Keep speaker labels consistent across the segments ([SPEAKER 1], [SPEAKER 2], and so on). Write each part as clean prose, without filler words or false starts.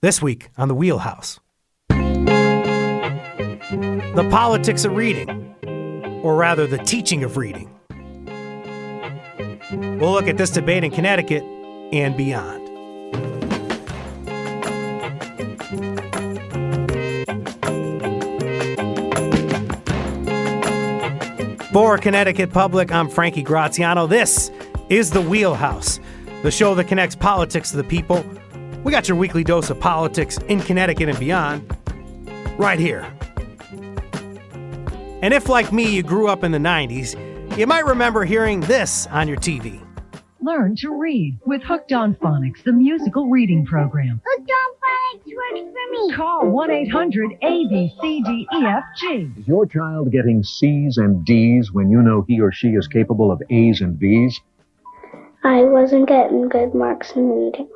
[SPEAKER 1] This week on The Wheelhouse. The politics of reading, or rather the teaching of reading. We'll look at this debate in Connecticut and beyond. For Connecticut Public, I'm Frankie Graziano. This is The Wheelhouse, the show that connects politics to the people. We got your weekly dose of politics in Connecticut and beyond, right here. And if, like me, you grew up in the 90s, you might remember hearing this on your TV.
[SPEAKER 2] Learn to read with Hooked on Phonics, the musical reading program.
[SPEAKER 3] Hooked on Phonics works for me.
[SPEAKER 2] Call 1-800-ABCDEFG.
[SPEAKER 4] Is your child getting C's and D's when you know he or she is capable of A's and B's?
[SPEAKER 3] I wasn't getting good marks in reading.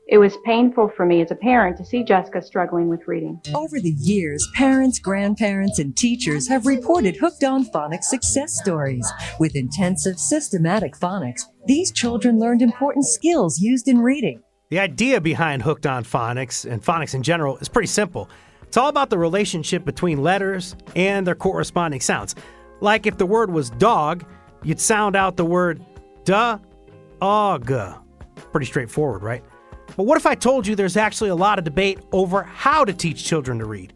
[SPEAKER 5] It was painful for me as a parent to see Jessica struggling with reading.
[SPEAKER 6] Over the years, parents, grandparents, and teachers have reported Hooked on Phonics success stories. With intensive, systematic phonics, these children learned important skills used in reading.
[SPEAKER 1] The idea behind Hooked on Phonics, and phonics in general, is pretty simple. It's all about the relationship between letters and their corresponding sounds. Like if the word was dog, you'd sound out the word da-og. Pretty straightforward, right? But what if I told you there's actually a lot of debate over how to teach children to read?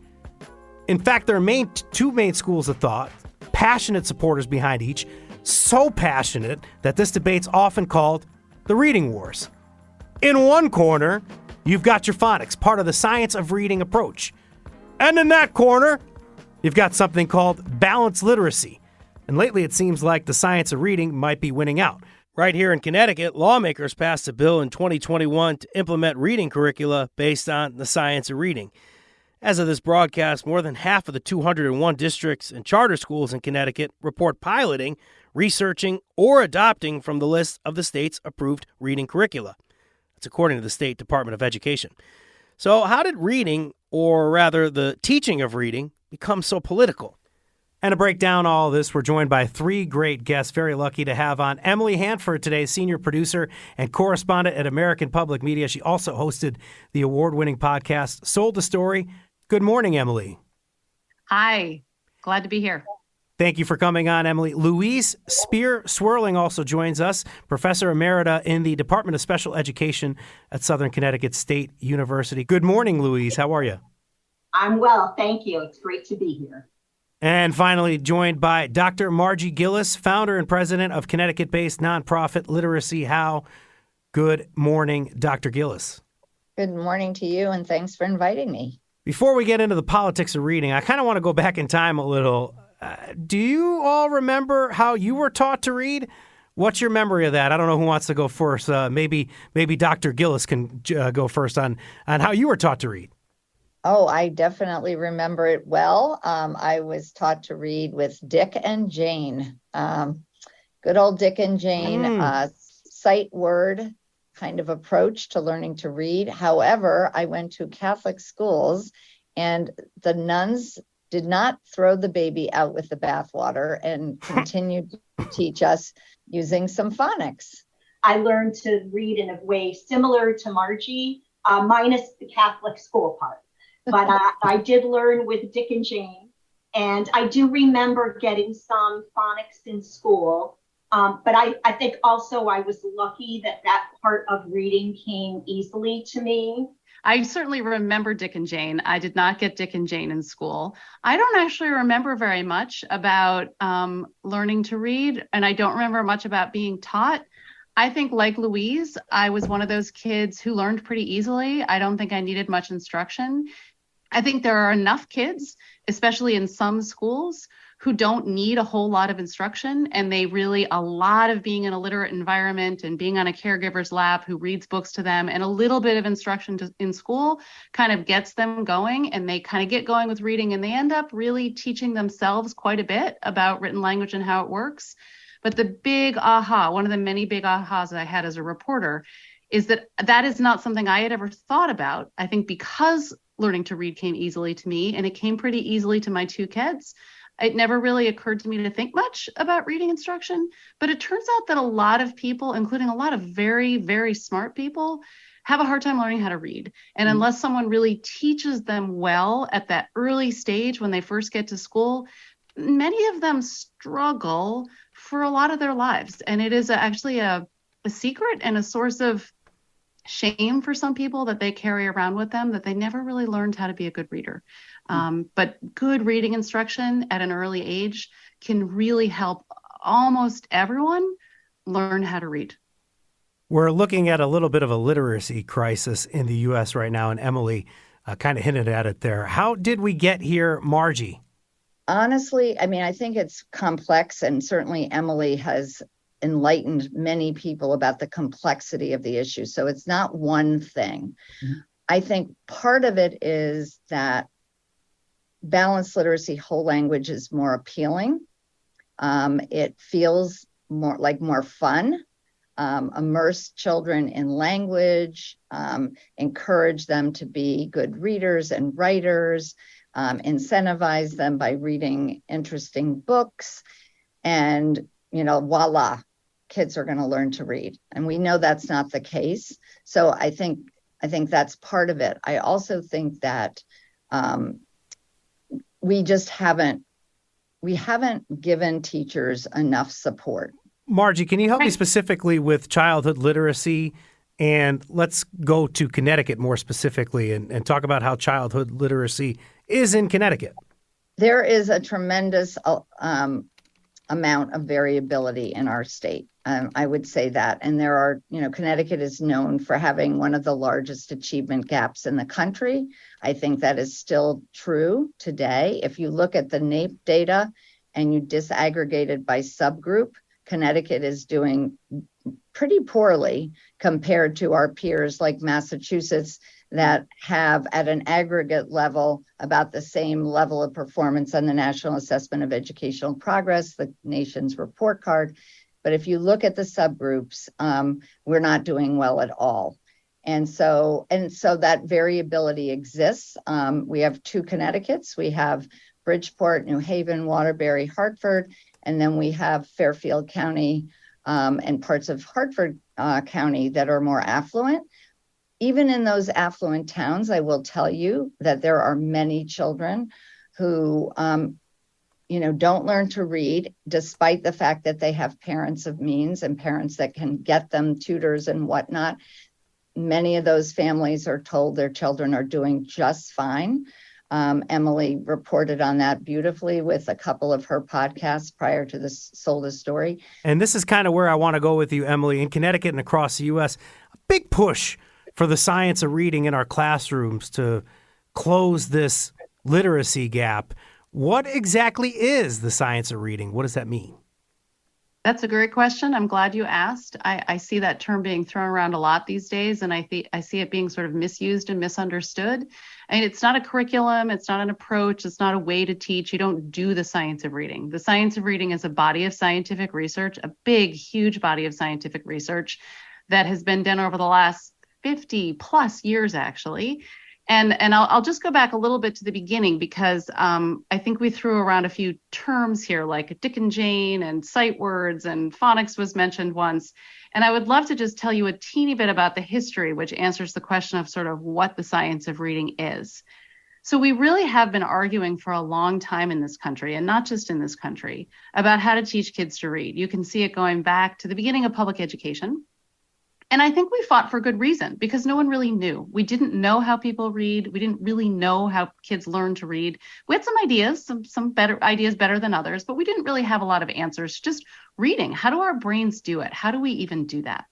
[SPEAKER 1] In fact, there are two main schools of thought, passionate supporters behind each, so passionate that this debate's often called the reading wars. In one corner, you've got your phonics, part of the science of reading approach. And in that corner, you've got something called balanced literacy. And lately it seems like the science of reading might be winning out. Right here in Connecticut, lawmakers passed a bill in 2021 to implement reading curricula based on the science of reading. As of this broadcast, more than half of the 201 districts and charter schools in Connecticut report piloting, researching, or adopting from the list of the state's approved reading curricula. That's according to the State Department of Education. So how did reading, or rather the teaching of reading, become so political? And to break down all of this, we're joined by three great guests. Very lucky to have on Emily Hanford today, senior producer and correspondent at American Public Media. She also hosted the award-winning podcast, Sold the Story. Good morning, Emily.
[SPEAKER 7] Hi. Glad to be here.
[SPEAKER 1] Thank you for coming on, Emily. Louise Spear-Swerling also joins us, professor emerita in the Department of Special Education at Southern Connecticut State University. Good morning, Louise. How are you?
[SPEAKER 8] I'm well, thank you. It's great to be here.
[SPEAKER 1] And finally, joined by Dr. Margie Gillis, founder and president of Connecticut-based nonprofit Literacy How. Good morning, Dr. Gillis.
[SPEAKER 9] Good morning to you, and thanks for inviting me.
[SPEAKER 1] Before we get into the politics of reading, I kind of want to go back in time a little. Do you all remember how you were taught to read? What's your memory of that? I don't know who wants to go first. Maybe Dr. Gillis can go first on how you were taught to read.
[SPEAKER 9] Oh, I definitely remember it well. I was taught to read with Dick and Jane. Good old Dick and Jane, sight word kind of approach to learning to read. However, I went to Catholic schools and the nuns did not throw the baby out with the bathwater and continued to teach us using some phonics.
[SPEAKER 8] I learned to read in a way similar to Margie, minus the Catholic school part. But I did learn with Dick and Jane, and I do remember getting some phonics in school. But I think also I was lucky that part of reading came easily to me.
[SPEAKER 7] I certainly remember Dick and Jane. I did not get Dick and Jane in school. I don't actually remember very much about learning to read, and I don't remember much about being taught. I think, like Louise, I was one of those kids who learned pretty easily. I don't think I needed much instruction. I think there are enough kids, especially in some schools, who don't need a whole lot of instruction, and a lot of being in a literate environment and being on a caregiver's lap who reads books to them, and a little bit of instruction in school kind of gets them going, and they kind of get going with reading, and they end up really teaching themselves quite a bit about written language and how it works. But the big one of the many big ahas that I had as a reporter is that is not something I had ever thought about. I think because learning to read came easily to me, and it came pretty easily to my two kids, it never really occurred to me to think much about reading instruction. But it turns out that a lot of people, including a lot of very, very smart people, have a hard time learning how to read. And unless someone really teaches them well at that early stage when they first get to school, many of them struggle for a lot of their lives. And it is actually a secret and a source of shame for some people that they carry around with them, that they never really learned how to be a good reader. But good reading instruction at an early age can really help almost everyone learn how to read.
[SPEAKER 1] We're looking at a little bit of a literacy crisis in the U.S. right now, and Emily kind of hinted at it there. How did we get here, Margie?
[SPEAKER 9] Honestly, I mean, I think it's complex, and certainly Emily has enlightened many people about the complexity of the issue. So it's not one thing. I think part of it is that balanced literacy whole language is more appealing. It feels more fun. Immerse children in language, encourage them to be good readers and writers, incentivize them by reading interesting books, and voila, kids are going to learn to read. And we know that's not the case. So I think that's part of it. I also think that we haven't given teachers enough support.
[SPEAKER 1] Margie, can you help me specifically with childhood literacy? And let's go to Connecticut more specifically and talk about how childhood literacy is in Connecticut.
[SPEAKER 9] There is a tremendous amount of variability in our state. I would say that. And there are, Connecticut is known for having one of the largest achievement gaps in the country. I think that is still true today. If you look at the NAEP data and you disaggregate it by subgroup, Connecticut is doing pretty poorly compared to our peers like Massachusetts that have at an aggregate level about the same level of performance on the National Assessment of Educational Progress, the nation's report card. But if you look at the subgroups, we're not doing well at all. And so that variability exists. We have two Connecticut's. We have Bridgeport, New Haven, Waterbury, Hartford, and then we have Fairfield County and parts of Hartford County that are more affluent. Even in those affluent towns, I will tell you that there are many children who, don't learn to read, despite the fact that they have parents of means and parents that can get them tutors and whatnot. Many of those families are told their children are doing just fine. Emily reported on that beautifully with a couple of her podcasts prior to this Sold a Story.
[SPEAKER 1] And this is kind of where I want to go with you, Emily. In Connecticut and across the U.S., a big push for the science of reading in our classrooms to close this literacy gap. What exactly is the science of reading? What does that mean?
[SPEAKER 7] That's a great question. I'm glad you asked. I see that term being thrown around a lot these days, and I see it being sort of misused and misunderstood. I mean, it's not a curriculum. It's not an approach. It's not a way to teach. You don't do the science of reading. The science of reading is a body of scientific research, a big, huge body of scientific research that has been done over the last 50 plus years, actually. And I'll just go back a little bit to the beginning because I think we threw around a few terms here like Dick and Jane and sight words and phonics was mentioned once. And I would love to just tell you a teeny bit about the history, which answers the question of sort of what the science of reading is. So we really have been arguing for a long time in this country, and not just in this country, about how to teach kids to read. You can see it going back to the beginning of public education. And I think we fought for good reason because no one really knew. We didn't know how people read. We didn't really know how kids learn to read. We had some ideas, some better ideas better than others, but we didn't really have a lot of answers. Just reading. How do our brains do it? How do we even do that?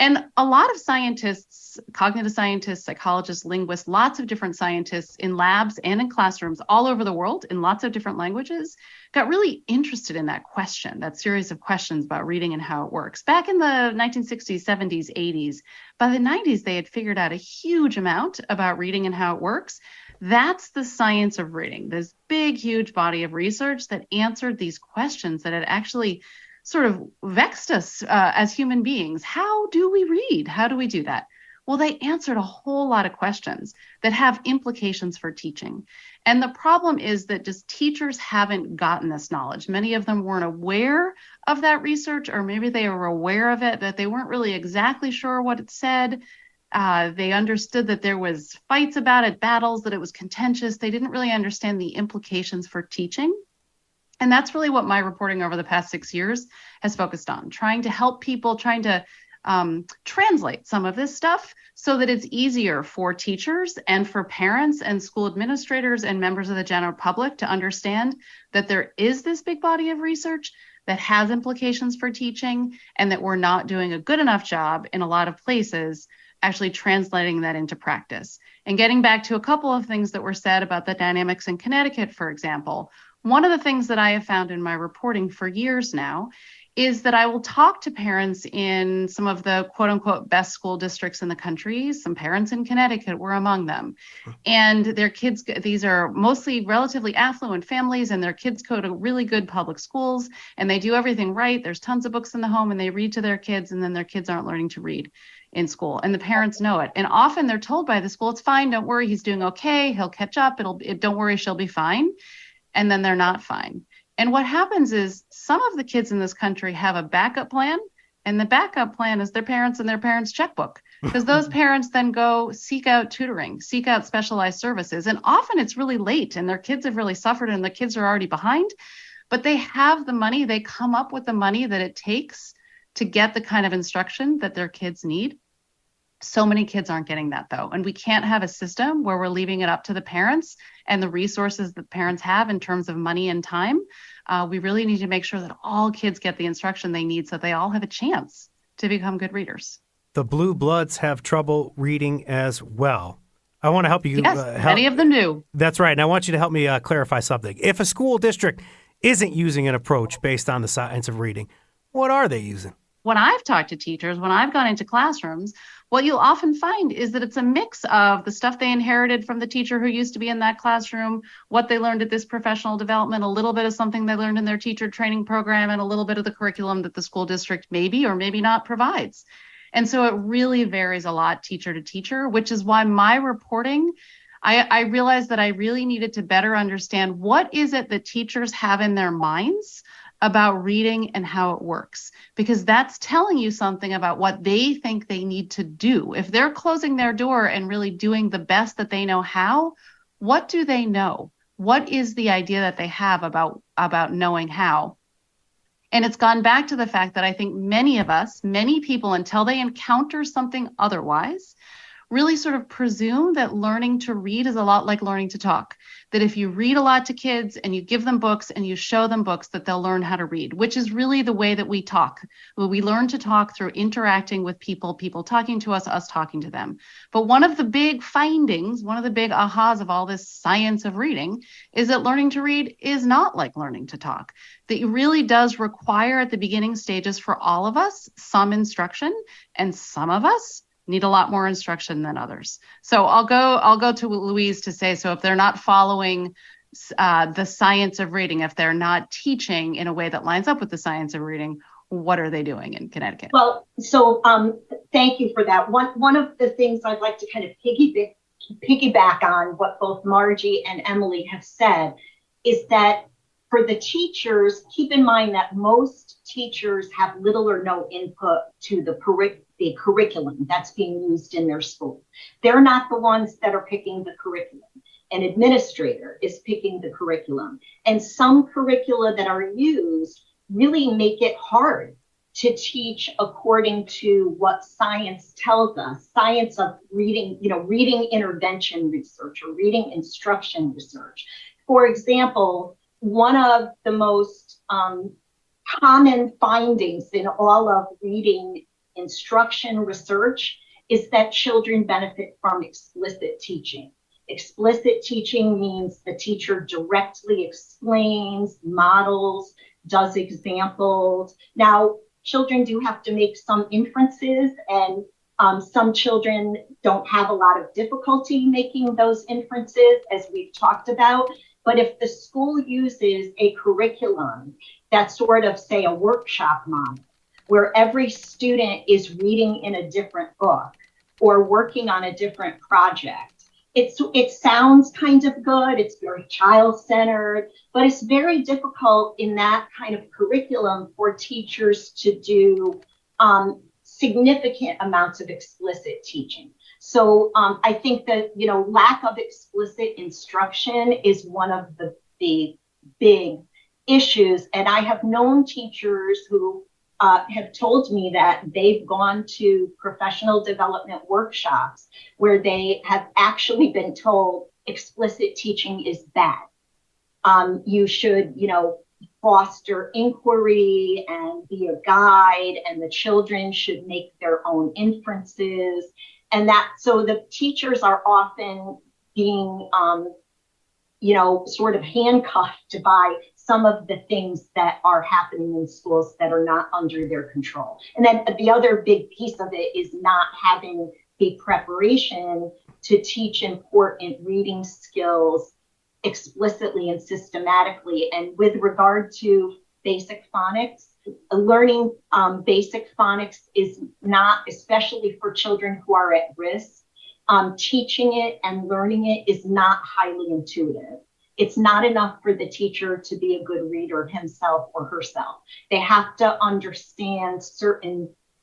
[SPEAKER 7] And a lot of scientists, cognitive scientists, psychologists, linguists, lots of different scientists in labs and in classrooms all over the world in lots of different languages got really interested in that question, that series of questions about reading and how it works. Back in the 1960s, 70s, 80s, by the 90s, they had figured out a huge amount about reading and how it works. That's the science of reading, this big, huge body of research that answered these questions that had actually sort of vexed us as human beings. How do we read? How do we do that? Well, they answered a whole lot of questions that have implications for teaching. And the problem is that just teachers haven't gotten this knowledge. Many of them weren't aware of that research, or maybe they were aware of it, but they weren't really exactly sure what it said. They understood that there was fights about it, battles, that it was contentious. They didn't really understand the implications for teaching. And that's really what my reporting over the past 6 years has focused on, trying to help people, trying to translate some of this stuff so that it's easier for teachers and for parents and school administrators and members of the general public to understand that there is this big body of research that has implications for teaching, and that we're not doing a good enough job in a lot of places actually translating that into practice. And getting back to a couple of things that were said about the dynamics in Connecticut, for example, one of the things that I have found in my reporting for years now is that I will talk to parents in some of the quote unquote best school districts in the country. Some parents in Connecticut were among them. And their kids, these are mostly relatively affluent families, and their kids go to really good public schools and they do everything right. There's tons of books in the home and they read to their kids, and then their kids aren't learning to read in school. And the parents know it. And often they're told by the school, it's fine, don't worry, he's doing okay, he'll catch up, don't worry, she'll be fine. And then they're not fine. And what happens is some of the kids in this country have a backup plan, and the backup plan is their parents and their parents' checkbook, because those parents then go seek out tutoring, seek out specialized services. And often it's really late and their kids have really suffered and the kids are already behind, but they have the money, they come up with the money that it takes to get the kind of instruction that their kids need. So many kids aren't getting that though. And we can't have a system where we're leaving it up to the parents and the resources that parents have in terms of money and time. We really need to make sure that all kids get the instruction they need so they all have a chance to become good readers.
[SPEAKER 1] The blue bloods have trouble reading as well. I want to help you.
[SPEAKER 7] Yes, many of them do.
[SPEAKER 1] That's right. And I want you to help me clarify something. If a school district isn't using an approach based on the science of reading, what are they using?
[SPEAKER 7] When I've talked to teachers, when I've gone into classrooms, what you'll often find is that it's a mix of the stuff they inherited from the teacher who used to be in that classroom, what they learned at this professional development, a little bit of something they learned in their teacher training program, and a little bit of the curriculum that the school district maybe or maybe not provides. And so it really varies a lot teacher to teacher, which is why my reporting, I realized that I really needed to better understand what is it that teachers have in their minds about reading and how it works, because that's telling you something about what they think they need to do. If they're closing their door and really doing the best that they know how, what do they know? What is the idea that they have about knowing how? And it's gone back to the fact that I think many of us, many people, until they encounter something otherwise, really sort of presume that learning to read is a lot like learning to talk. That if you read a lot to kids and you give them books and you show them books, that they'll learn how to read, which is really the way that we talk. We learn to talk through interacting with people, people talking to us talking to them. But one of the big findings, one of the big ahas of all this science of reading is that learning to read is not like learning to talk. That it really does require at the beginning stages for all of us some instruction, and some of us need a lot more instruction than others. So I'll go to Louise to say, so if they're not following the science of reading, if they're not teaching in a way that lines up with the science of reading, what are they doing in Connecticut?
[SPEAKER 8] Well, so thank you for that. One of the things I'd like to kind of piggyback on what both Margie and Emily have said is that for the teachers, keep in mind that most teachers have little or no input to the curriculum that's being used in their school. They're not the ones that are picking the curriculum. An administrator is picking the curriculum. And some curricula that are used really make it hard to teach according to what science tells us, science of reading, reading intervention research or reading instruction research. For example, one of the most common findings in all of reading instruction research is that children benefit from explicit teaching. Explicit teaching means the teacher directly explains, models, does examples. Now, children do have to make some inferences, and some children don't have a lot of difficulty making those inferences, as we've talked about. But if the school uses a curriculum that's sort of, say, a workshop model, where every student is reading in a different book or working on a different project, it sounds kind of good, it's very child-centered, but it's very difficult in that kind of curriculum for teachers to do significant amounts of explicit teaching. So I think that, lack of explicit instruction is one of the big issues. And I have known teachers who have told me that they've gone to professional development workshops where they have actually been told explicit teaching is bad. You should, foster inquiry and be a guide, and the children should make their own inferences. And so the teachers are often being, sort of handcuffed by some of the things that are happening in schools that are not under their control. And then the other big piece of it is not having the preparation to teach important reading skills explicitly and systematically. And with regard to basic phonics, learning basic phonics is not, especially for children who are at risk, teaching it and learning it is not highly intuitive. It's not enough for the teacher to be a good reader himself or herself. They have to understand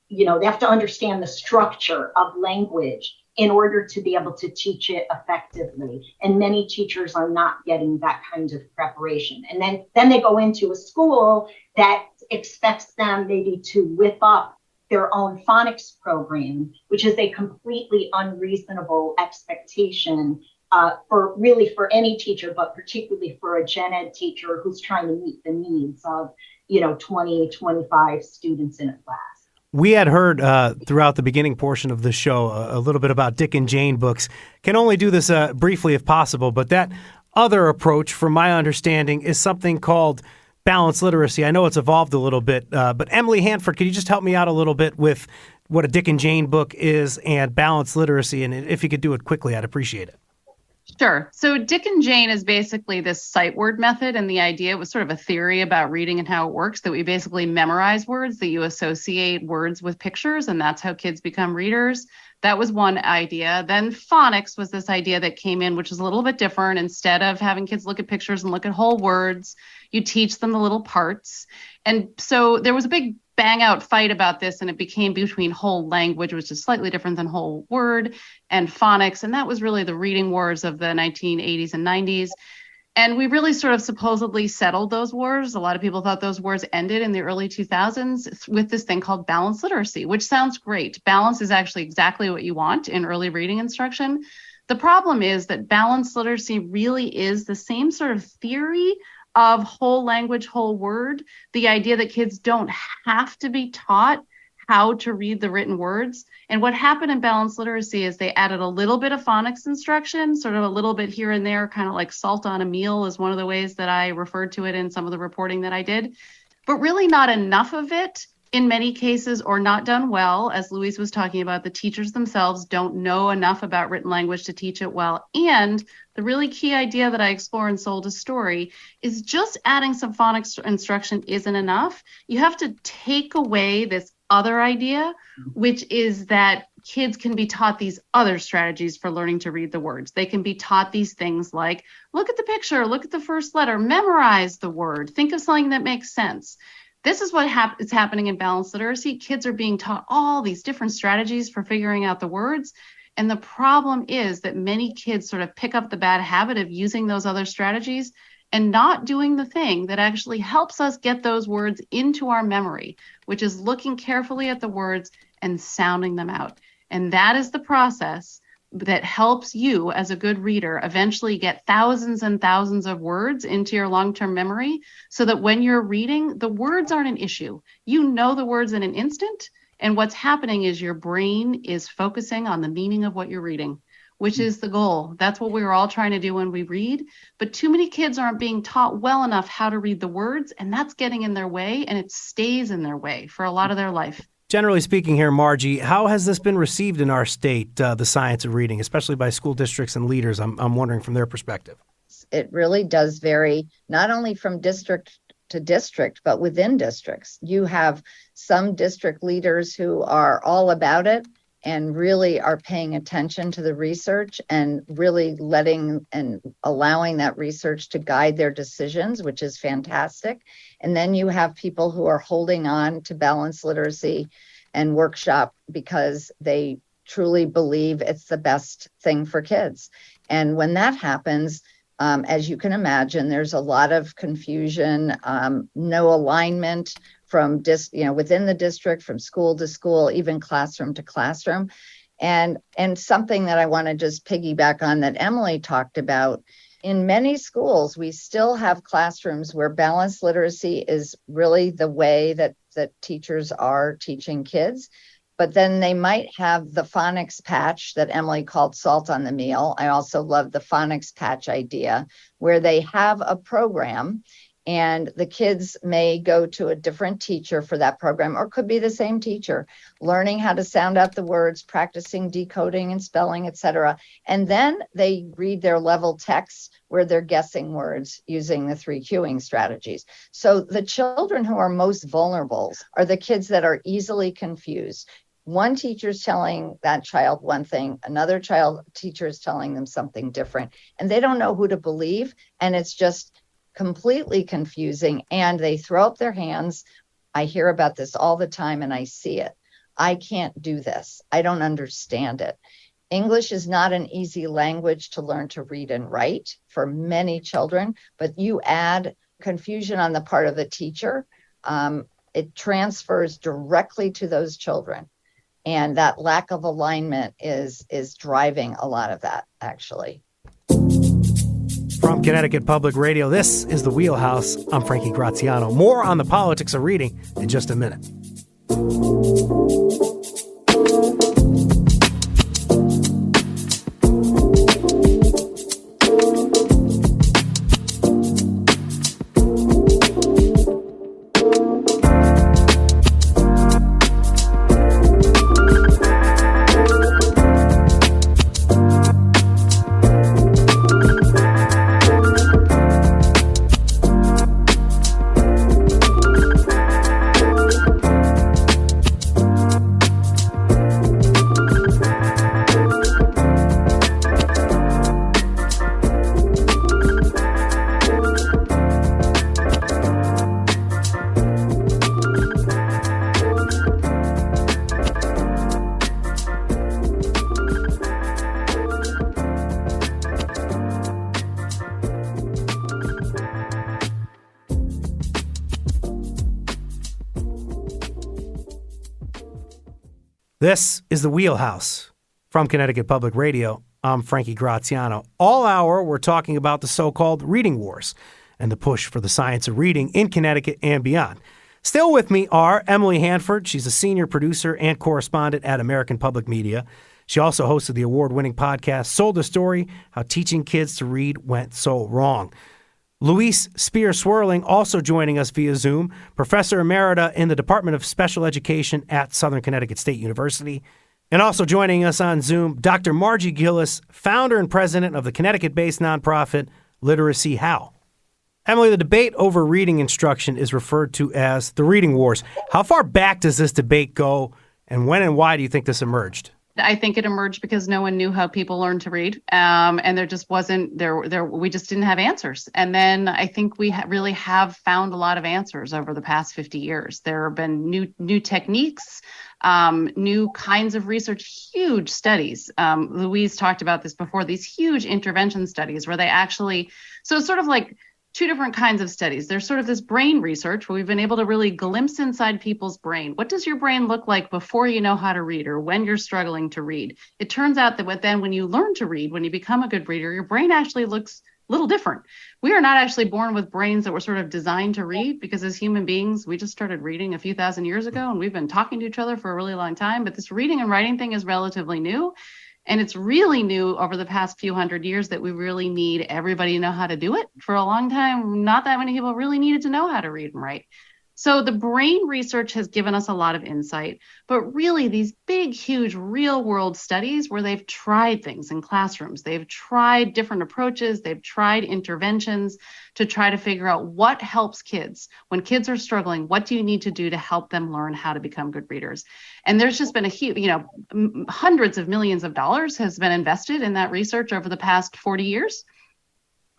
[SPEAKER 8] they have to understand the structure of language in order to be able to teach it effectively. And many teachers are not getting that kind of preparation. And then they go into a school that expects them maybe to whip up their own phonics program, which is a completely unreasonable expectation for any teacher, but particularly for a gen ed teacher who's trying to meet the needs of 20, 25 students in a class.
[SPEAKER 1] We had heard throughout the beginning portion of the show a little bit about Dick and Jane books. Can only do this briefly if possible, but that other approach, from my understanding, is something called balanced literacy. I know it's evolved a little bit, but Emily Hanford, could you just help me out a little bit with what a Dick and Jane book is and balanced literacy? And if you could do it quickly, I'd appreciate it.
[SPEAKER 7] Sure. So Dick and Jane is basically this sight word method. And the idea was sort of a theory about reading and how it works, that we basically memorize words, that you associate words with pictures, and that's how kids become readers. That was one idea. Then phonics was this idea that came in, which is a little bit different. Instead of having kids look at pictures and look at whole words, you teach them the little parts. And so there was a big bang out fight about this, and it became between whole language, which is slightly different than whole word, and phonics. And that was really the reading wars of the 1980s and 90s. And we really sort of supposedly settled those wars. A lot of people thought those wars ended in the early 2000s with this thing called balanced literacy, which sounds great. Balance is actually exactly what you want in early reading instruction. The problem is that balanced literacy really is the same sort of theory of whole language, whole word, the idea that kids don't have to be taught how to read the written words. And what happened in balanced literacy is they added a little bit of phonics instruction, sort of a little bit here and there, kind of like salt on a meal is one of the ways that I referred to it in some of the reporting that I did, but really not enough of it in many cases, or not done well. As Louise was talking about, the teachers themselves don't know enough about written language to teach it well. And the really key idea that I explore in Sold a Story is just adding some phonics instruction isn't enough. You have to take away this other idea, which is that kids can be taught these other strategies for learning to read the words. They can be taught these things like, look at the picture, look at the first letter, memorize the word, think of something that makes sense. This is what is happening in balanced literacy. Kids are being taught all these different strategies for figuring out the words. And the problem is that many kids sort of pick up the bad habit of using those other strategies and not doing the thing that actually helps us get those words into our memory, which is looking carefully at the words and sounding them out. And that is the process that helps you as a good reader eventually get thousands and thousands of words into your long-term memory, so that when you're reading, the words aren't an issue. You know the words in an instant, and what's happening is your brain is focusing on the meaning of what you're reading, which is the goal. That's what we're all trying to do when we read, but too many kids aren't being taught well enough how to read the words, and that's getting in their way, and it stays in their way for a lot of their life.
[SPEAKER 1] Generally speaking here, Margie, how has this been received in our state, the science of reading, especially by school districts and leaders? I'm wondering from their perspective.
[SPEAKER 9] It really does vary, not only from district to district, but within districts. You have some district leaders who are all about it and really are paying attention to the research and really letting and allowing that research to guide their decisions, which is fantastic. And then you have people who are holding on to balanced literacy and workshop because they truly believe it's the best thing for kids. And when that happens, as you can imagine, there's a lot of confusion, no alignment from within the district, from school to school, even classroom to classroom. And something that I want to just piggyback on that Emily talked about, in many schools, we still have classrooms where balanced literacy is really the way that teachers are teaching kids. But then they might have the phonics patch that Emily called salt on the meal. I also love the phonics patch idea, where they have a program and the kids may go to a different teacher for that program, or could be the same teacher, learning how to sound out the words, practicing decoding and spelling, etc. And then they read their level text where they're guessing words using the 3 cueing strategies. So the children who are most vulnerable are the kids that are easily confused. One teacher's telling that child one thing, another teacher is telling them something different, and they don't know who to believe, and it's just completely confusing, and they throw up their hands. I hear about this all the time, and I see it. I can't do this. I don't understand it. English is not an easy language to learn to read and write for many children, but you add confusion on the part of the teacher, it transfers directly to those children. And that lack of alignment is driving a lot of that, actually.
[SPEAKER 1] From Connecticut Public Radio, this is The Wheelhouse. I'm Frankie Graziano. More on the politics of reading in just a minute. This is The Wheelhouse. From Connecticut Public Radio, I'm Frankie Graziano. All hour, we're talking about the so-called reading wars and the push for the science of reading in Connecticut and beyond. Still with me are Emily Hanford. She's a senior producer and correspondent at American Public Media. She also hosted the award-winning podcast, Sold the Story, How Teaching Kids to Read Went So Wrong. Louise Spear-Swerling also joining us via Zoom, professor emerita in the Department of Special Education at Southern Connecticut State University. And also joining us on Zoom, Dr. Margie Gillis, founder and president of the Connecticut-based nonprofit Literacy How. Emily, the debate over reading instruction is referred to as the reading wars. How far back does this debate go, and when and why do you think this emerged?
[SPEAKER 7] I think it emerged because no one knew how people learned to read, and there just wasn't there. We just didn't have answers. And then I think we really have found a lot of answers over the past 50 years. There have been new techniques, new kinds of research, huge studies. Louise talked about this before. These huge intervention studies where they actually, so it's sort of like two different kinds of studies. There's sort of this brain research where we've been able to really glimpse inside people's brain. What does your brain look like before you know how to read or when you're struggling to read? It turns out that when you learn to read, when you become a good reader, your brain actually looks a little different. We are not actually born with brains that were sort of designed to read, because as human beings, we just started reading a few thousand years ago, and we've been talking to each other for a really long time. But this reading and writing thing is relatively new. And it's really new over the past few hundred years that we really need everybody to know how to do it. For a long time, not that many people really needed to know how to read and write. So the brain research has given us a lot of insight, but really these big, huge real world studies where they've tried things in classrooms, they've tried different approaches, they've tried interventions to try to figure out what helps kids. When kids are struggling, what do you need to do to help them learn how to become good readers? And there's just been a huge, hundreds of millions of dollars has been invested in that research over the past 40 years.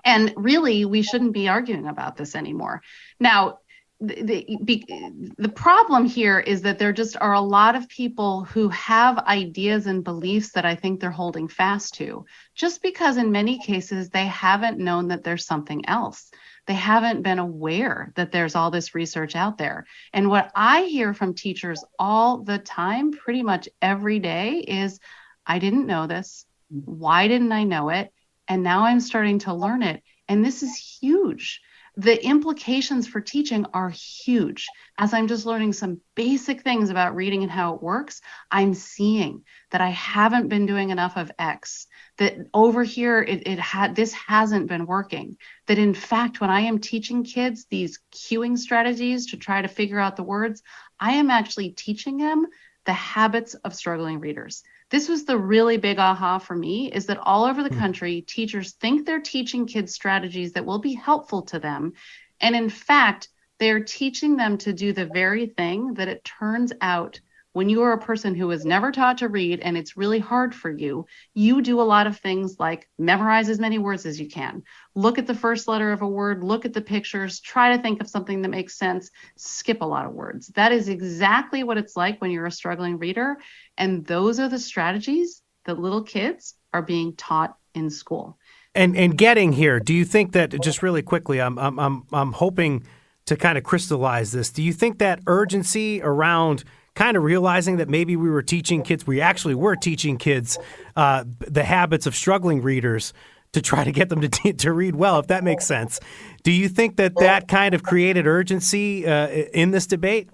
[SPEAKER 7] And really, we shouldn't be arguing about this anymore. Now, the problem here is that there just are a lot of people who have ideas and beliefs that I think they're holding fast to, just because in many cases they haven't known that there's something else. They haven't been aware that there's all this research out there. And what I hear from teachers all the time, pretty much every day, is, I didn't know this. Why didn't I know it? And now I'm starting to learn it. And this is huge. The implications for teaching are huge. As I'm just learning some basic things about reading and how it works, I'm seeing that I haven't been doing enough of X, that over here this hasn't been working. That in fact, when I am teaching kids these cueing strategies to try to figure out the words, I am actually teaching them the habits of struggling readers. This was the really big aha for me, is that all over the country, teachers think they're teaching kids strategies that will be helpful to them. And in fact, they're teaching them to do the very thing that it turns out, when you are a person who was never taught to read and it's really hard for you, you do a lot of things like memorize as many words as you can. Look at the first letter of a word, look at the pictures, try to think of something that makes sense, skip a lot of words. That is exactly what it's like when you're a struggling reader. And those are the strategies that little kids are being taught in school.
[SPEAKER 1] And getting here, do you think that, just really quickly, I'm hoping to kind of crystallize this. Do you think that urgency around kind of realizing that maybe we actually were teaching kids the habits of struggling readers to try to get them to read well, if that makes sense. Do you think that kind of created urgency in this debate?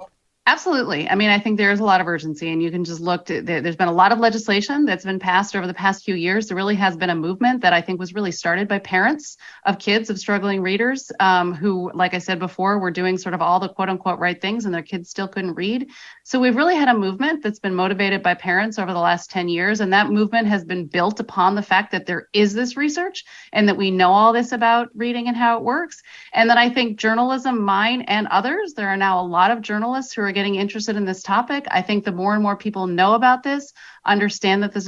[SPEAKER 7] Absolutely. I mean, I think there is a lot of urgency, and you can just look to, there's been a lot of legislation that's been passed over the past few years. There really has been a movement that I think was really started by parents of kids of struggling readers who, like I said before, were doing sort of all the quote unquote right things and their kids still couldn't read. So we've really had a movement that's been motivated by parents over the last 10 years. And that movement has been built upon the fact that there is this research and that we know all this about reading and how it works. And then I think journalism, mine and others, there are now a lot of journalists who are getting interested in this topic. I think the more and more people know about this, understand that this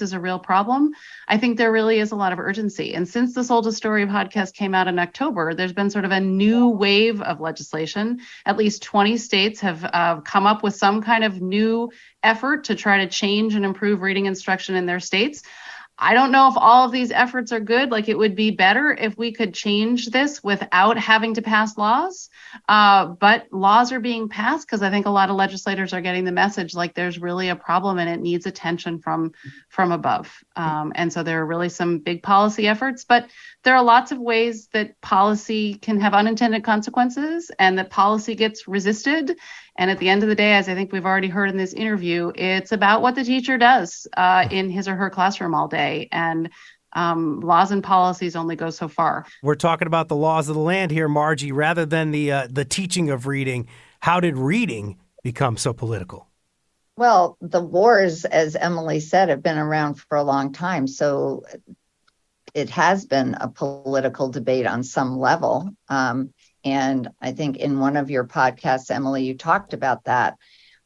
[SPEAKER 7] is a real problem, I think there really is a lot of urgency. And since this Oldest Story podcast came out in October, there's been sort of a new wave of legislation. At least 20 states have come up with some kind of new effort to try to change and improve reading instruction in their states. I don't know if all of these efforts are good. Like, it would be better if we could change this without having to pass laws. But laws are being passed because I think a lot of legislators are getting the message, like, there's really a problem and it needs attention from above. And so there are really some big policy efforts, but there are lots of ways that policy can have unintended consequences and that policy gets resisted. And at the end of the day, as I think we've already heard in this interview, it's about what the teacher does in his or her classroom all day. And laws and policies only go so far. We're talking about the laws of the land here, Margie, rather than the teaching of reading. How did reading become so political?
[SPEAKER 9] Well, the wars, as Emily said, have been around for a long time. So it has been a political debate on some level. And I think in one of your podcasts, Emily, you talked about that.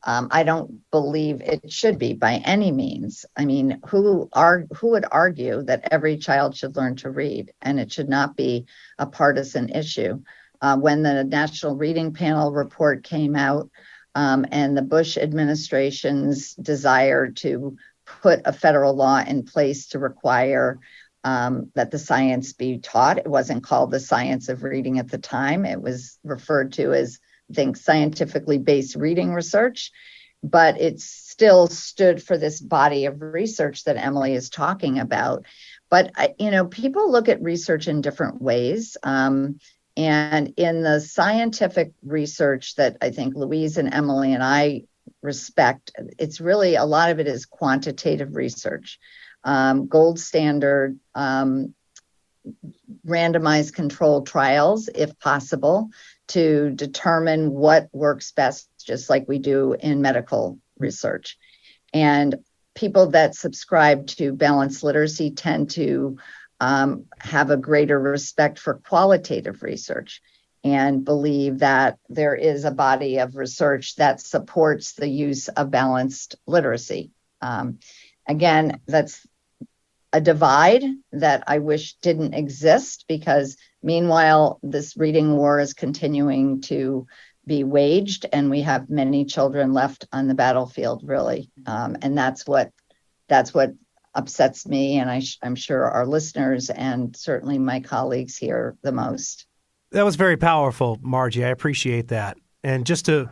[SPEAKER 9] I don't believe it should be by any means. I mean, who would argue that every child should learn to read and it should not be a partisan issue? When the National Reading Panel report came out and the Bush administration's desire to put a federal law in place to require that the science be taught. It wasn't called the science of reading at the time. It was referred to as, I think, scientifically based reading research, but it still stood for this body of research that Emily is talking about. But, people look at research in different ways. And in the scientific research that I think Louise and Emily and I respect, it's really, a lot of it is quantitative research. Gold standard, randomized controlled trials, if possible, to determine what works best, just like we do in medical research. And people that subscribe to balanced literacy tend to have a greater respect for qualitative research and believe that there is a body of research that supports the use of balanced literacy. Again, that's a divide that I wish didn't exist, because meanwhile, this reading war is continuing to be waged, and we have many children left on the battlefield, really. And that's what upsets me, and I'm sure our listeners and certainly my colleagues here the most.
[SPEAKER 1] That was very powerful, Margie. I appreciate that. And just to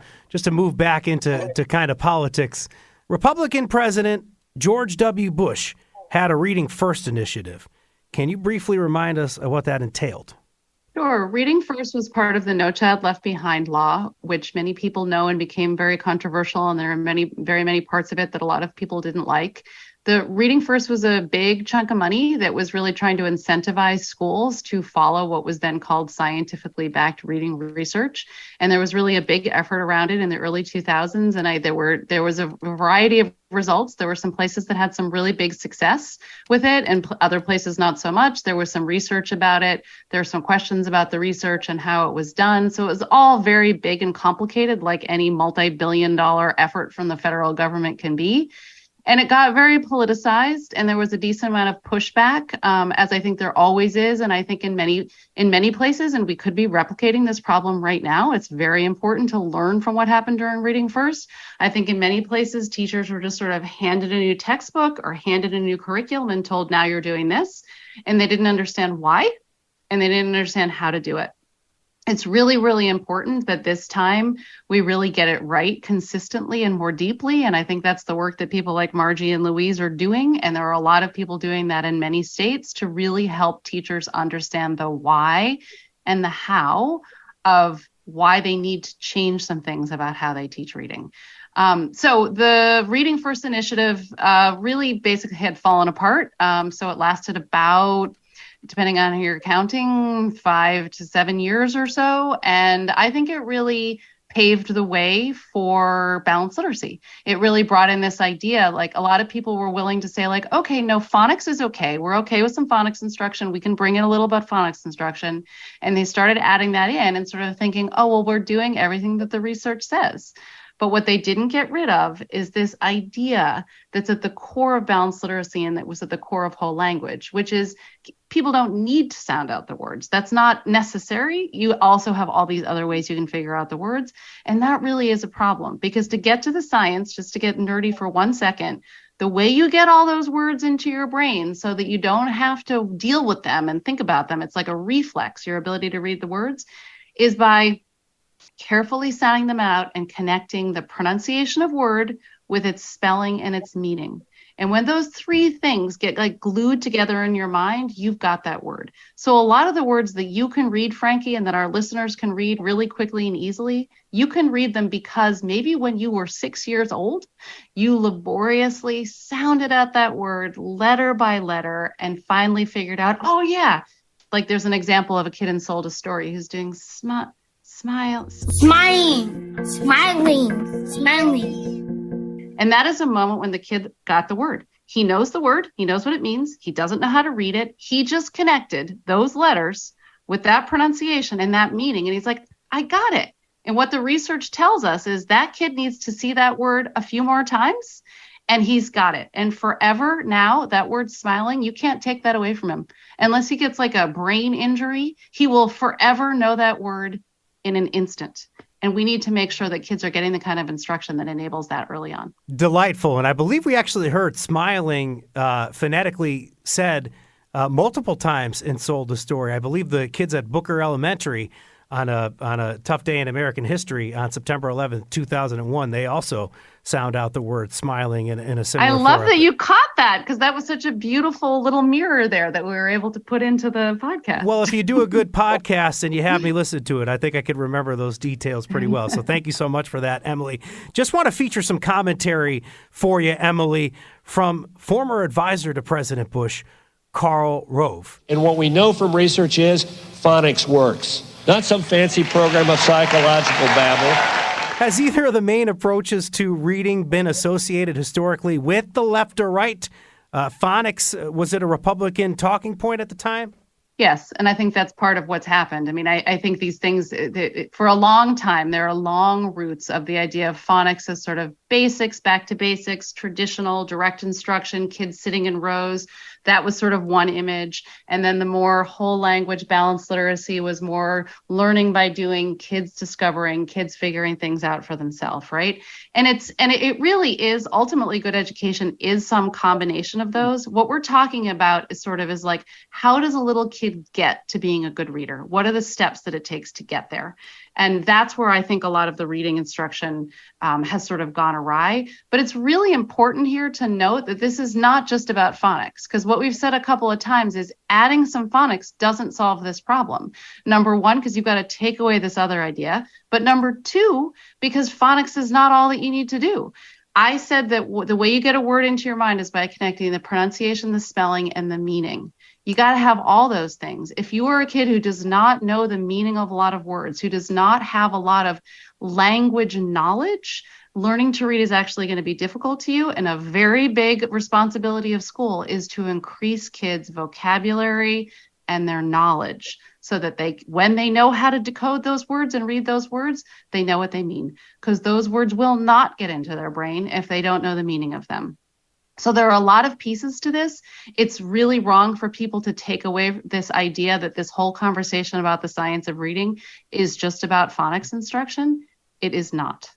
[SPEAKER 1] move back into kind of politics, Republican President George W. Bush had a Reading First initiative. Can you briefly remind us of what that entailed?
[SPEAKER 7] Sure. Reading First was part of the No Child Left Behind law, which many people know and became very controversial. And there are very many parts of it that a lot of people didn't like. The Reading First was a big chunk of money that was really trying to incentivize schools to follow what was then called scientifically backed reading research. And there was really a big effort around it in the early 2000s. And there was a variety of results. There were some places that had some really big success with it, and other places not so much. There was some research about it. There were some questions about the research and how it was done. So it was all very big and complicated, like any multi-billion-dollar effort from the federal government can be. And it got very politicized, and there was a decent amount of pushback, as I think there always is. And I think in many places, and we could be replicating this problem right now. It's very important to learn from what happened during Reading First. I think in many places, teachers were just sort of handed a new textbook or handed a new curriculum and told, now you're doing this. And they didn't understand why, and they didn't understand how to do it. It's really, really important that this time we really get it right consistently and more deeply. And I think that's the work that people like Margie and Louise are doing. And there are a lot of people doing that in many states to really help teachers understand the why and the how of why they need to change some things about how they teach reading. So the Reading First initiative really basically had fallen apart. So it lasted about, depending on how you're counting, 5 to 7 years or so. And I think it really paved the way for balanced literacy. It really brought in this idea, like a lot of people were willing to say like, okay, no, phonics is okay. We're okay with some phonics instruction. We can bring in a little bit of phonics instruction. And they started adding that in and sort of thinking, oh, well, we're doing everything that the research says. But what they didn't get rid of is this idea that's at the core of balanced literacy and that was at the core of whole language, which is people don't need to sound out the words. That's not necessary. You also have all these other ways you can figure out the words. And that really is a problem, because to get to the science, just to get nerdy for 1 second, the way you get all those words into your brain so that you don't have to deal with them and think about them, it's like a reflex, your ability to read the words, is by carefully sounding them out and connecting the pronunciation of word with its spelling and its meaning. And when those three things get like glued together in your mind, you've got that word. So a lot of the words that you can read, Frankie, and that our listeners can read really quickly and easily, you can read them because maybe when you were 6 years old, you laboriously sounded out that word letter by letter and finally figured out, oh yeah, like there's an example of a kid in Sold a Story who's doing smile.
[SPEAKER 3] Smiling.
[SPEAKER 7] And that is a moment when the kid got the word. He knows the word. He knows what it means. He doesn't know how to read it. He just connected those letters with that pronunciation and that meaning. And he's like, I got it. And what the research tells us is that kid needs to see that word a few more times and he's got it. And forever now, that word smiling, you can't take that away from him. Unless he gets like a brain injury, he will forever know that word in an instant. And we need to make sure that kids are getting the kind of instruction that enables that early on.
[SPEAKER 1] Delightful. And I believe we actually heard smiling phonetically said multiple times in Sold the Story. I believe the kids at Booker Elementary on a tough day in American history on September 11th, 2001, they also sound out the word smiling in a similar
[SPEAKER 7] I love
[SPEAKER 1] form.
[SPEAKER 7] that you caught that, because that was such a beautiful little mirror there that we were able to put into the podcast.
[SPEAKER 1] Well, if you do a good podcast and you have me listen to it, I think I could remember those details pretty well. So thank you so much for that, Emily. Just want to feature some commentary for you, Emily, from former advisor to President Bush, Karl Rove.
[SPEAKER 10] And what we know from research is phonics works. Not some fancy program of psychological babble.
[SPEAKER 1] Has either of the main approaches to reading been associated historically with the left or right? Phonics, was it a Republican talking point at the time?
[SPEAKER 7] Yes, and I think that's part of what's happened. I mean, I think these things, for a long time, there are long roots of the idea of phonics as sort of basics, back to basics, traditional direct instruction, kids sitting in rows. That was sort of one image. And then the more whole language balanced literacy was more learning by doing, kids discovering, kids figuring things out for themselves, right? And it really is ultimately good education is some combination of those. What we're talking about is like, how does a little kid get to being a good reader? What are the steps that it takes to get there? And that's where I think a lot of the reading instruction has sort of gone awry. But it's really important here to note that this is not just about phonics, because what we've said a couple of times is adding some phonics doesn't solve this problem. Number one, because you've got to take away this other idea. But number two, because phonics is not all that you need to do. I said that the way you get a word into your mind is by connecting the pronunciation, the spelling, and the meaning. You got to have all those things. If you are a kid who does not know the meaning of a lot of words, who does not have a lot of language knowledge, learning to read is actually going to be difficult to you. And a very big responsibility of school is to increase kids' vocabulary and their knowledge so that when they know how to decode those words and read those words, they know what they mean, because those words will not get into their brain if they don't know the meaning of them. So there are a lot of pieces to this. It's really wrong for people to take away this idea that this whole conversation about the science of reading is just about phonics instruction. It is not.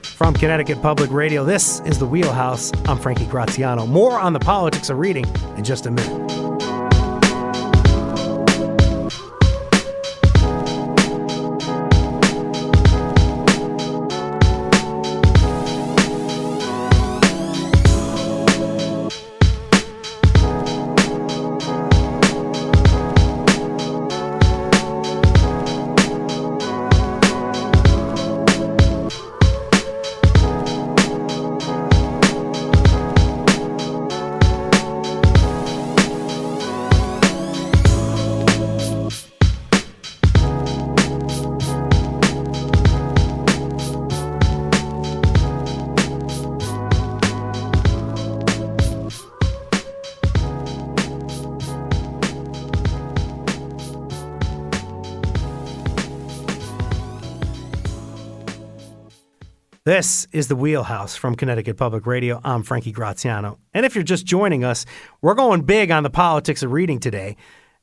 [SPEAKER 1] From Connecticut Public Radio, this is The Wheelhouse. I'm Frankie Graziano. More on the politics of reading in just a minute. This is The Wheelhouse from Connecticut Public Radio. I'm Frankie Graziano. And if you're just joining us, we're going big on the politics of reading today.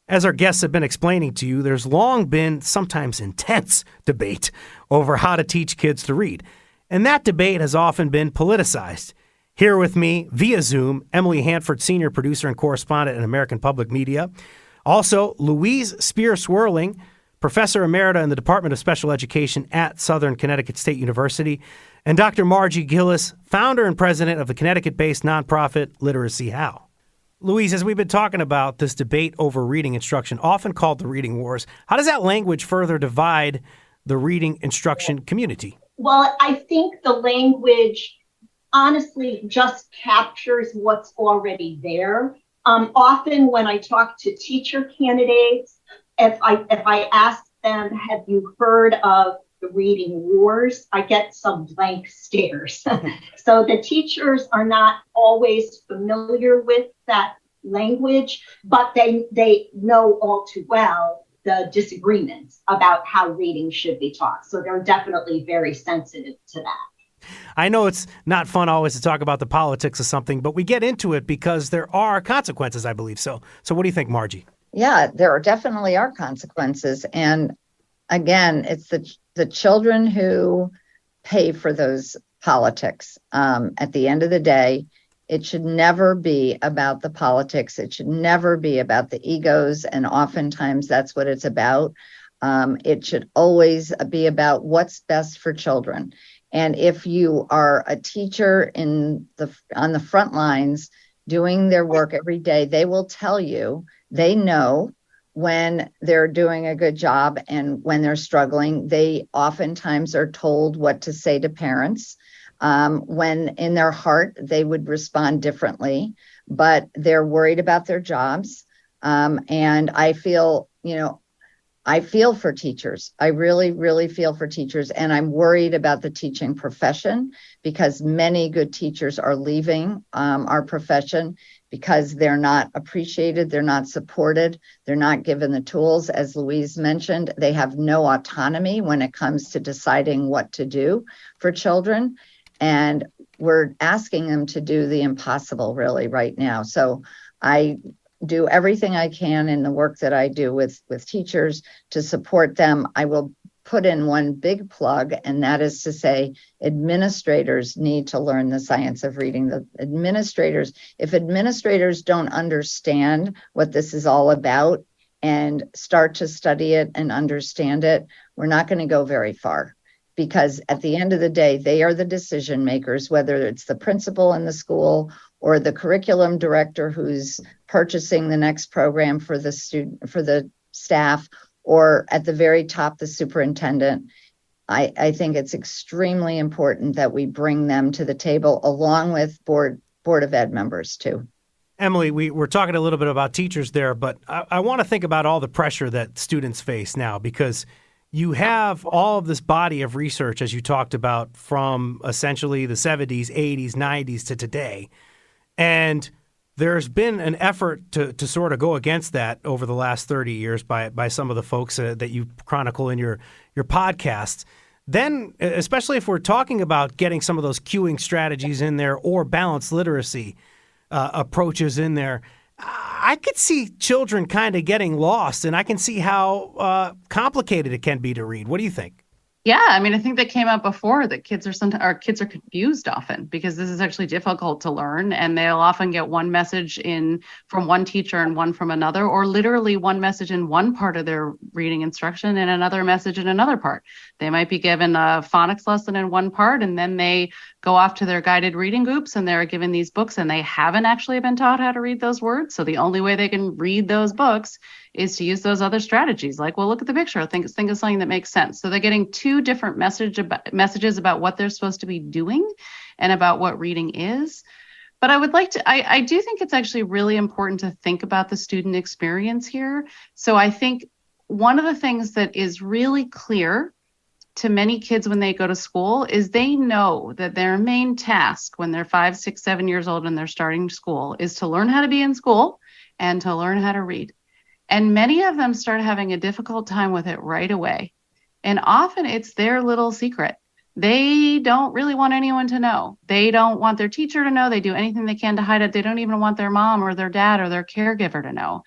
[SPEAKER 1] As our guests have been explaining to you, there's long been sometimes intense debate over how to teach kids to read. And that debate has often been politicized. Here with me via Zoom, Emily Hanford, senior producer and correspondent at American Public Media. Also, Louise Spear-Swerling, professor emerita in the Department of Special Education at Southern Connecticut State University, and Dr. Margie Gillis, founder and president of the Connecticut-based nonprofit Literacy How. Louise, as we've been talking about this debate over reading instruction, often called the reading wars, how does that language further divide the reading instruction community?
[SPEAKER 8] Well, I think the language honestly just captures what's already there. Often when I talk to teacher candidates, if I ask them, have you heard of the reading wars, I get some blank stares. So the teachers are not always familiar with that language, but they know all too well the disagreements about how reading should be taught. So they're definitely very sensitive to that.
[SPEAKER 1] I know it's not fun always to talk about the politics of something, but we get into it because there are consequences, I believe. So what do you think, Margie?
[SPEAKER 9] Yeah, there definitely are consequences. And again, it's the children who pay for those politics. At the end of the day, it should never be about the politics. It should never be about the egos. And oftentimes that's what it's about. It should always be about what's best for children. And if you are a teacher on the front lines doing their work every day, they will tell you they know when they're doing a good job and when they're struggling. They oftentimes are told what to say to parents, when in their heart they would respond differently, but they're worried about their jobs. And I feel for teachers. I really, really feel for teachers. And I'm worried about the teaching profession because many good teachers are leaving our profession because they're not appreciated, they're not supported, they're not given the tools. As Louise mentioned, they have no autonomy when it comes to deciding what to do for children. And we're asking them to do the impossible really right now. So I do everything I can in the work that I do with teachers to support them. I will put in one big plug, and that is to say administrators need to learn the science of reading. If administrators don't understand what this is all about and start to study it and understand it, we're not going to go very far. Because at the end of the day, they are the decision makers, whether it's the principal in the school or the curriculum director who's purchasing the next program for the student, for the staff, or at the very top, the superintendent. I think it's extremely important that we bring them to the table along with Board of Ed members too.
[SPEAKER 1] Emily, we're talking a little bit about teachers there, but I want to think about all the pressure that students face now, because you have all of this body of research, as you talked about, from essentially the 70s, 80s, 90s to today. And there's been an effort to sort of go against that over the last 30 years by some of the folks that you chronicle in your podcasts. Then, especially if we're talking about getting some of those cueing strategies in there or balanced literacy approaches in there, I could see children kind of getting lost, and I can see how complicated it can be to read. What do you think?
[SPEAKER 7] Yeah, I mean, I think that came up before that kids are confused often because this is actually difficult to learn, and they'll often get one message from one teacher and one from another, or literally one message in one part of their reading instruction and another message in another part. They might be given a phonics lesson in one part, and then they go off to their guided reading groups and they're given these books and they haven't actually been taught how to read those words. So the only way they can read those books is to use those other strategies. Like, well, look at the picture. Think of something that makes sense. So they're getting two different messages about what they're supposed to be doing and about what reading is. But I do think it's actually really important to think about the student experience here. So I think one of the things that is really clear to many kids when they go to school is they know that their main task when they're 5, 6, 7 years old and they're starting school is to learn how to be in school and to learn how to read. And many of them start having a difficult time with it right away. And often it's their little secret. They don't really want anyone to know. They don't want their teacher to know. They do anything they can to hide it. They don't even want their mom or their dad or their caregiver to know.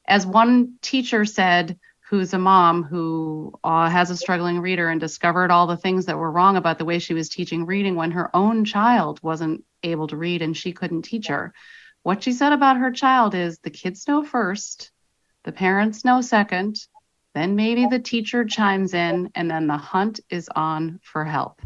[SPEAKER 7] As one teacher said, who's a mom who has a struggling reader and discovered all the things that were wrong about the way she was teaching reading when her own child wasn't able to read and she couldn't teach her. What she said about her child is the kids know first, the parents know second, then maybe the teacher chimes in, and then the hunt is on for help.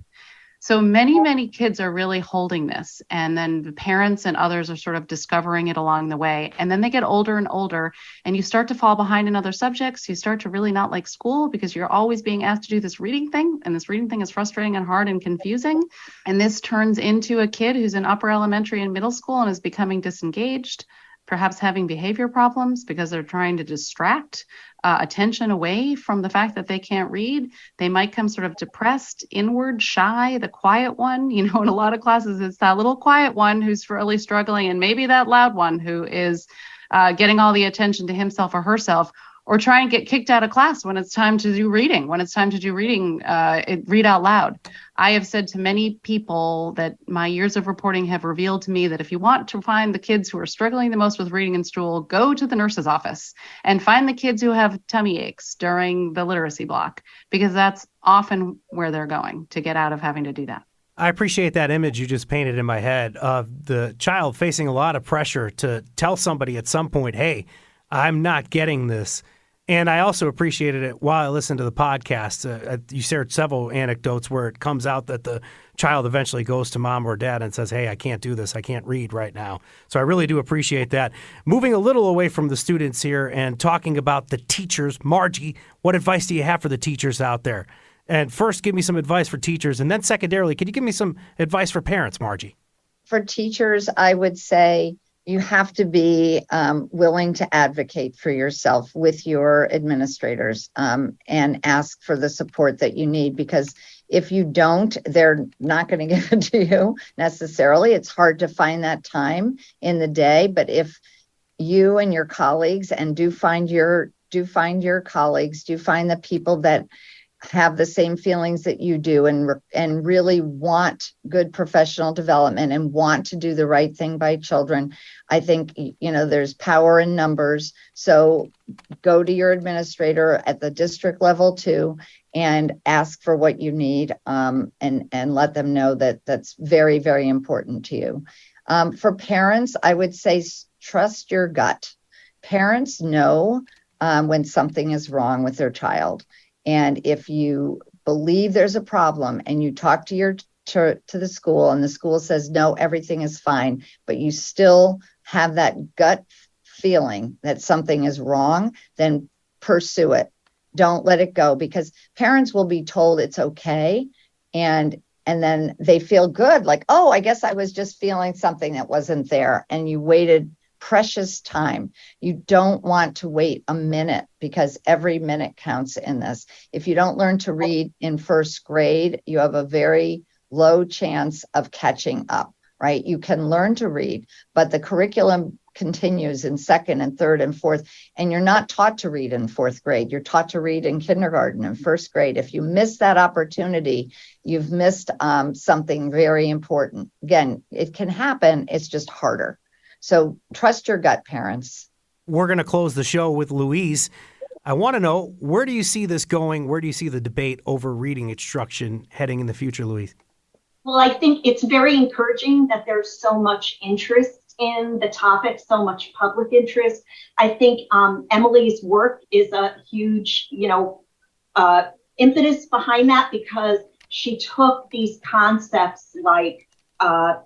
[SPEAKER 7] So many kids are really holding this, and then the parents and others are sort of discovering it along the way. And then they get older and older, and you start to fall behind in other subjects. You start to really not like school because you're always being asked to do this reading thing, and this reading thing is frustrating and hard and confusing. And this turns into a kid who's in upper elementary and middle school and is becoming disengaged, perhaps having behavior problems because they're trying to distract attention away from the fact that they can't read. They might come sort of depressed, inward, shy, the quiet one. You know, in a lot of classes, it's that little quiet one who's really struggling, and maybe that loud one who is getting all the attention to himself or herself, or try and get kicked out of class when it's time to do reading. When it's time to do reading, read out loud. I have said to many people that my years of reporting have revealed to me that if you want to find the kids who are struggling the most with reading in school, go to the nurse's office and find the kids who have tummy aches during the literacy block, because that's often where they're going to get out of having to do that.
[SPEAKER 1] I appreciate that image you just painted in my head of the child facing a lot of pressure to tell somebody at some point, hey, I'm not getting this. And I also appreciated it while I listened to the podcast. You shared several anecdotes where it comes out that the child eventually goes to mom or dad and says, hey, I can't do this. I can't read right now. So I really do appreciate that. Moving a little away from the students here and talking about the teachers. Margie, what advice do you have for the teachers out there? And first, give me some advice for teachers. And then secondarily, could you give me some advice for parents, Margie?
[SPEAKER 9] For teachers, I would say you have to be willing to advocate for yourself with your administrators and ask for the support that you need, because If you don't, they're not going to give it to you necessarily. It's hard to find that time in the day, but if you and your colleagues, and do find the people that have the same feelings that you do, and really want good professional development and want to do the right thing by children. I think, there's power in numbers. So go to your administrator at the district level too, and ask for what you need, and let them know that that's very, very important to you. For parents, I would say trust your gut. Parents know when something is wrong with their child. And if you believe there's a problem and you talk to the school, and the school says, no, everything is fine, but you still have that gut feeling that something is wrong, then pursue it. Don't let it go, because parents will be told it's okay. And then they feel good, like, oh, I guess I was just feeling something that wasn't there. And you waited precious time. You don't want to wait a minute, because every minute counts in this. If you don't learn to read in first grade, you have a very low chance of catching up, right? You can learn to read, but the curriculum continues in second and third and fourth, and you're not taught to read in fourth grade. You're taught to read in kindergarten and first grade. If you miss that opportunity, you've missed something very important. Again, it can happen. It's just harder. So trust your gut, parents.
[SPEAKER 1] We're going to close the show with Louise. I want to know, where do you see this going? Where do you see the debate over reading instruction heading in the future, Louise?
[SPEAKER 8] Well, I think it's very encouraging that there's so much interest in the topic, so much public interest. I think Emily's work is a huge, impetus behind that, because she took these concepts like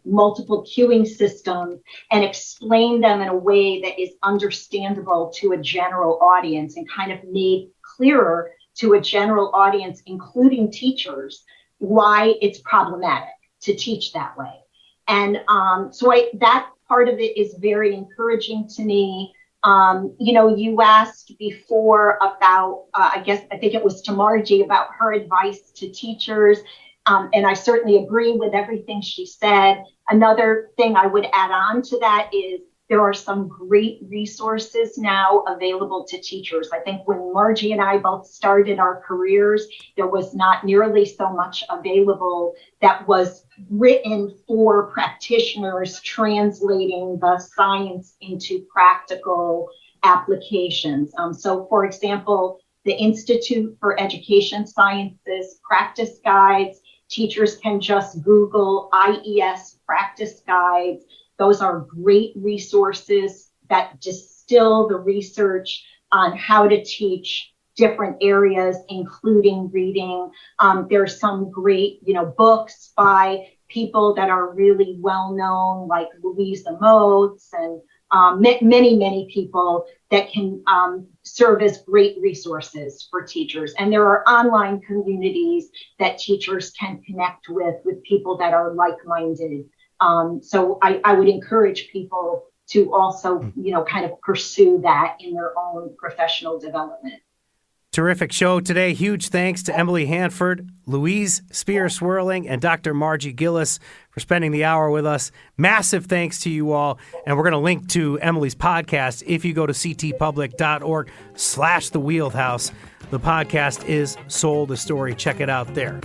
[SPEAKER 8] multiple cueing systems and explain them in a way that is understandable to a general audience, and kind of made clearer to a general audience, including teachers, why it's problematic to teach that way. And that part of it is very encouraging to me. You asked before about, I think it was to Margie, about her advice to teachers. And I certainly agree with everything she said. Another thing I would add on to that is there are some great resources now available to teachers. I think when Margie and I both started our careers, there was not nearly so much available that was written for practitioners translating the science into practical applications. So, for example, the Institute for Education Sciences practice guides. Teachers can just Google IES practice guides. Those are great resources that distill the research on how to teach different areas, including reading. There's some great, books by people that are really well known, like Louise and many people that can serve as great resources for teachers. And there are online communities that teachers can connect with people that are like-minded. So I would encourage people to also, kind of pursue that in their own professional development.
[SPEAKER 1] Terrific show today. Huge thanks to Emily Hanford, Louise Spear-Swerling, and Dr. Margie Gillis for spending the hour with us. Massive thanks to you all. And we're going to link to Emily's podcast if you go to ctpublic.org/The Wheelhouse. The podcast is Sold a Story. Check it out there.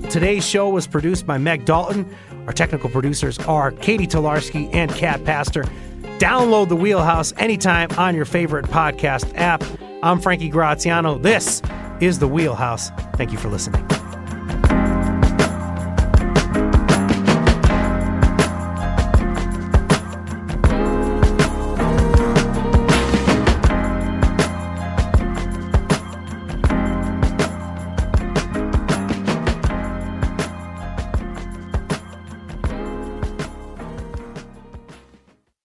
[SPEAKER 1] Today's show was produced by Meg Dalton. Our technical producers are Katie Tolarski and Kat Pastor. Download The Wheelhouse anytime on your favorite podcast app. I'm Frankie Graziano. This is The Wheelhouse. Thank you for listening.